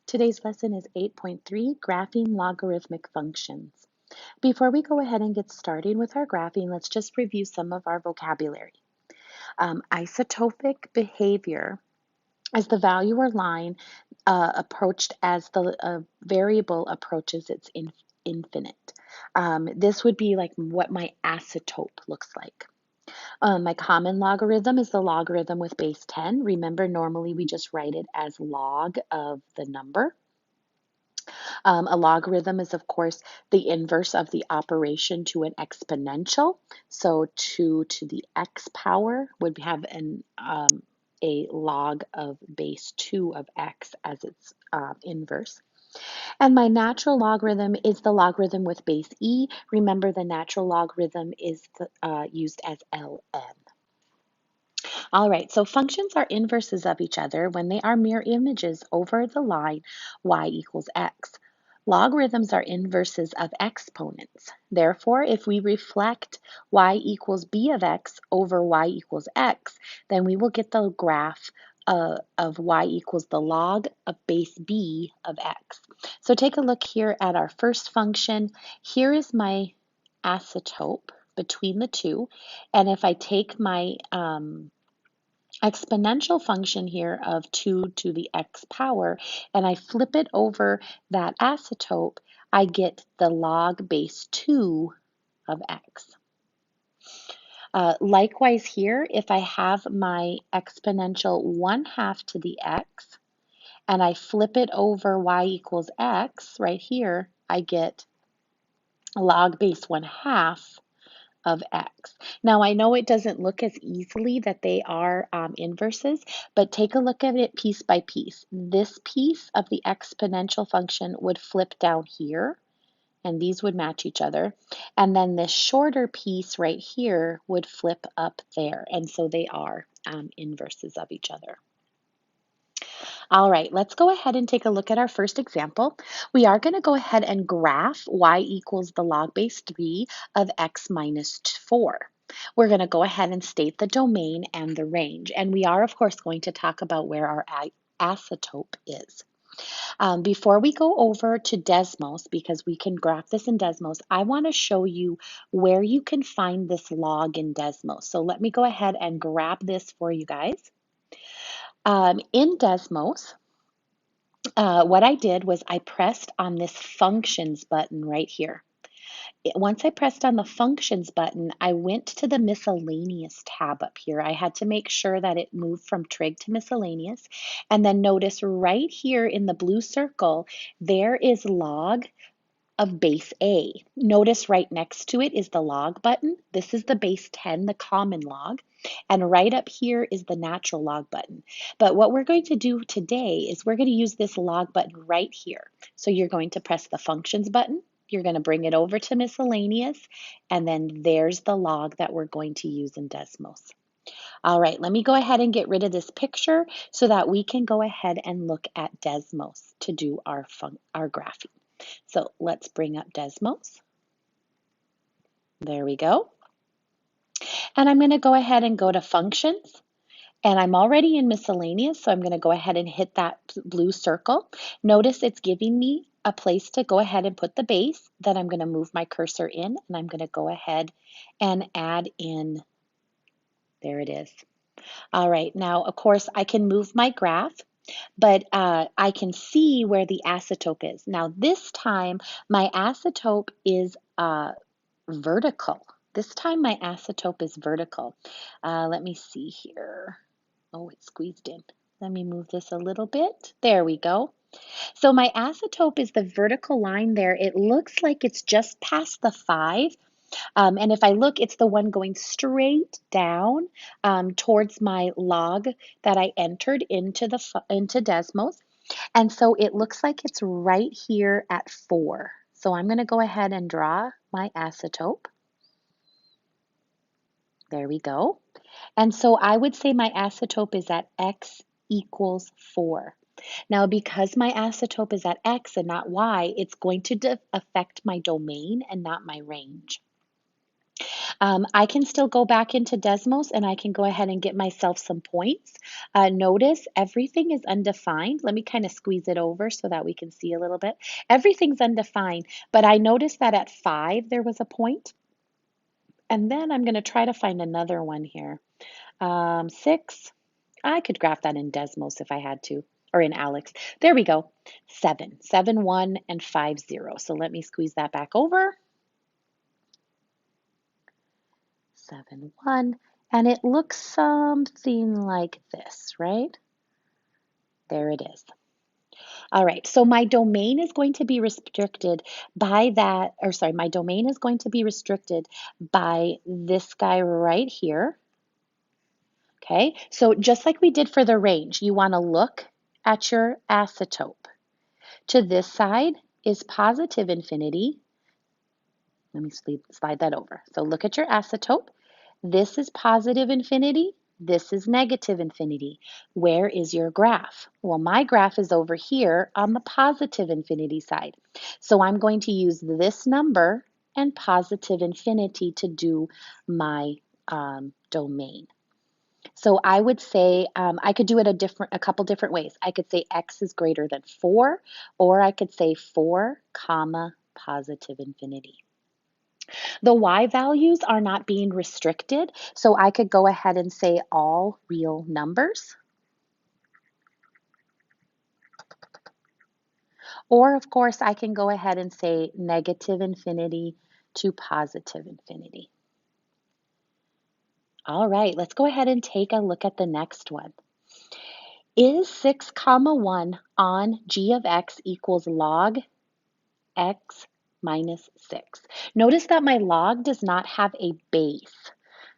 Today's lesson is 8.3, Graphing Logarithmic Functions. Before we go ahead and get started with our graphing, let's just review some of our vocabulary. Isotopic behavior is the value or line approached as the variable approaches its infinite. This would be like what my asymptote looks like. My common logarithm is the logarithm with base 10. Remember, normally we just write it as log of the number. A logarithm is, of course, the inverse of the operation to an exponential. So 2 to the x power would have a log of base 2 of x as its inverse. And my natural logarithm is the logarithm with base e. Remember, the natural logarithm is used as ln. All right, so functions are inverses of each other when they are mirror images over the line y equals x. Logarithms are inverses of exponents. Therefore, if we reflect y equals b of x over y equals x, then we will get the graph of y equals the log of base b of x. So take a look here at our first function. Here is my asymptote between the two. And if I take my exponential function here of 2 to the x power, and I flip it over that asymptote, I get the log base 2 of x. Likewise here, if I have my exponential 1/2 to the x, and I flip it over y equals x, right here, I get log base 1/2 of x. Now, I know it doesn't look as easily that they are inverses, but take a look at it piece by piece. This piece of the exponential function would flip down here, and these would match each other. And then this shorter piece right here would flip up there, and so they are inverses of each other. All right, let's go ahead and take a look at our first example. We are going to go ahead and graph y equals the log base 3 of x minus 4. We're going to go ahead and state the domain and the range. And we are, of course, going to talk about where our asymptote is. Before we go over to Desmos, because we can graph this in Desmos, I want to show you where you can find this log in Desmos. So let me go ahead and grab this for you guys. In Desmos, what I did was I pressed on this functions button right here. Once I pressed on the functions button, I went to the miscellaneous tab up here. I had to make sure that it moved from trig to miscellaneous. And then notice right here in the blue circle, there is log of base A. Notice right next to it is the log button. This is the base 10, the common log. And right up here is the natural log button. But what we're going to do today is we're going to use this log button right here. So you're going to press the functions button. You're going to bring it over to miscellaneous. And then there's the log that we're going to use in Desmos. All right, let me go ahead and get rid of this picture so that we can go ahead and look at Desmos to do our graphing. So let's bring up Desmos. There we go. And I'm going to go ahead and go to functions. And I'm already in miscellaneous, so I'm going to go ahead and hit that blue circle. Notice it's giving me a place to go ahead and put the base. Then I'm going to move my cursor in, and I'm going to go ahead and add in. There it is. All right, now, of course, I can move my graph, but I can see where the asymptote is. Now, this time, my asymptote is vertical. This time, my asymptote is vertical. Let me see here. Oh, it's squeezed in. Let me move this a little bit. There we go. So my asymptote is the vertical line there. It looks like it's just past the 5. And if I look, it's the one going straight down towards my log that I entered into Desmos. And so it looks like it's right here at 4. So I'm going to go ahead and draw my asymptote. There we go. And so I would say my asymptote is at x equals 4. Now, because my asymptote is at x and not y, it's going to affect my domain and not my range. I can still go back into Desmos and I can go ahead and get myself some points. Notice everything is undefined. Let me kind of squeeze it over so that we can see a little bit. Everything's undefined, but I noticed that at 5 there was a point. And then I'm going to try to find another one here. 6, I could graph that in Desmos if I had to, or in Alex. There we go. 7, 7, 1, and 5, 0. So let me squeeze that back over. 7, 1, and it looks something like this, right? There it is. All right, so my domain is going to be restricted by that, or sorry, my domain is going to be restricted by this guy right here. Okay, so just like we did for the range, you want to look at your asymptote. To this side is positive infinity. Let me slide that over. So look at your asymptote. This is positive infinity. This is negative infinity. Where is your graph? Well, my graph is over here on the positive infinity side. So I'm going to use this number and positive infinity to do my domain. So I would say I could do it a couple different ways. I could say x is greater than 4, or I could say 4 comma positive infinity. The y values are not being restricted, so I could go ahead and say all real numbers. Or, of course, I can go ahead and say negative infinity to positive infinity. All right, let's go ahead and take a look at the next one. Is 6 comma 1 on g of x equals log x minus 6? Notice that my log does not have a base.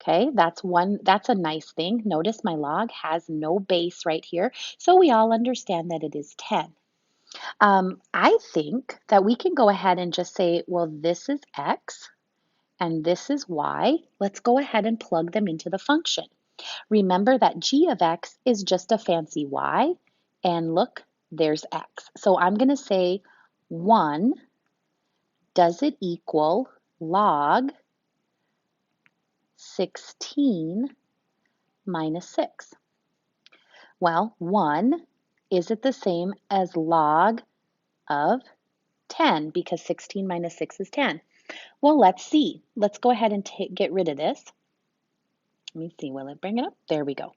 Okay, that's a nice thing. Notice my log has no base right here, so we all understand that it is 10. I think that we can go ahead and just say, well, this is x and this is y. Let's go ahead and plug them into the function. Remember that g of x is just a fancy y, and look, there's x. So I'm going to say 1, does it equal log 16 minus 6? Well, 1, is it the same as log of 10? Because 16 minus 6 is 10. Well, let's see. Let's go ahead and get rid of this. Let me see, will it bring it up? There we go.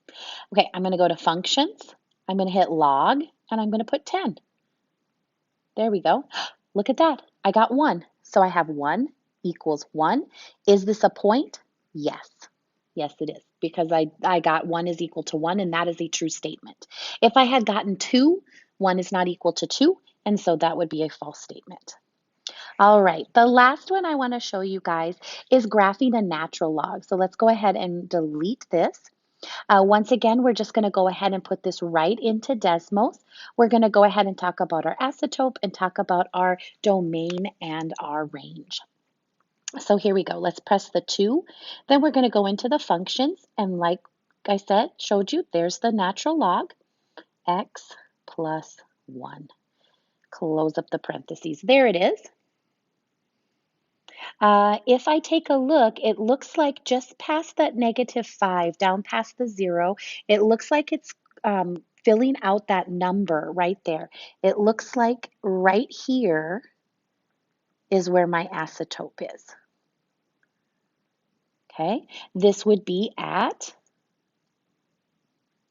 Okay, I'm going to go to functions. I'm going to hit log, and I'm going to put 10. There we go. Look at that. I got 1. So I have 1 equals 1. Is this a point? Yes. Yes, it is, because I got 1 is equal to 1, and that is a true statement. If I had gotten 2, 1 is not equal to 2, and so that would be a false statement. All right, the last one I want to show you guys is graphing a natural log. So let's go ahead and delete this. Once again, we're just going to go ahead and put this right into Desmos. We're going to go ahead and talk about our asymptote and talk about our domain and our range. So here we go. Let's press the 2. Then we're going to go into the functions. And like I said, showed you, there's the natural log, x plus 1. Close up the parentheses. There it is. If I take a look, it looks like just past that -5, down past the 0, it looks like it's filling out that number right there. It looks like right here is where my asymptote is. Okay, this would be at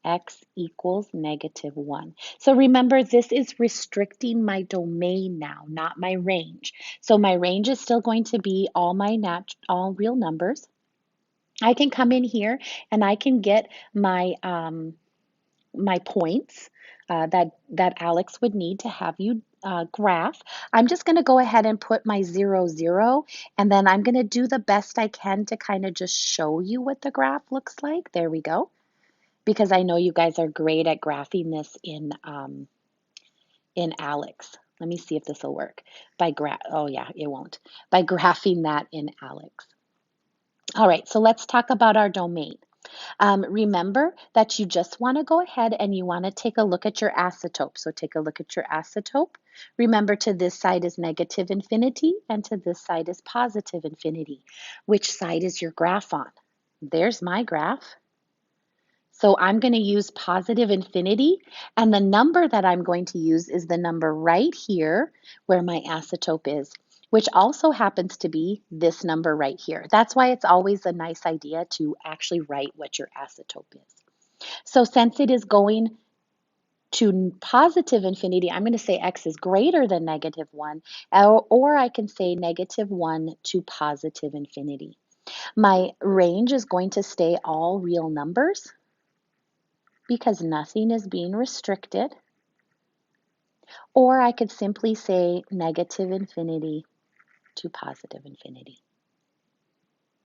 x equals -1. So remember, this is restricting my domain now, not my range. So my range is still going to be all all real numbers. I can come in here and I can get my my points that Alex would need to have you graph. I'm just going to go ahead and put my 0, 0, and then I'm going to do the best I can to kind of just show you what the graph looks like. There we go. Because I know you guys are great at graphing this in Alex. Let me see if this will work. Oh yeah, it won't. By graphing that in Alex. All right, so let's talk about our domain. Remember that you just want to go ahead and you want to take a look at your asymptote. So take a look at your asymptote. Remember, to this side is negative infinity and to this side is positive infinity. Which side is your graph on? There's my graph. So I'm going to use positive infinity, and the number that I'm going to use is the number right here where my asymptote is, which also happens to be this number right here. That's why it's always a nice idea to actually write what your asymptote is. So since it is going to positive infinity, I'm going to say x is greater than negative 1, or I can say negative 1 to positive infinity. My range is going to stay all real numbers, because nothing is being restricted. Or I could simply say negative infinity to positive infinity.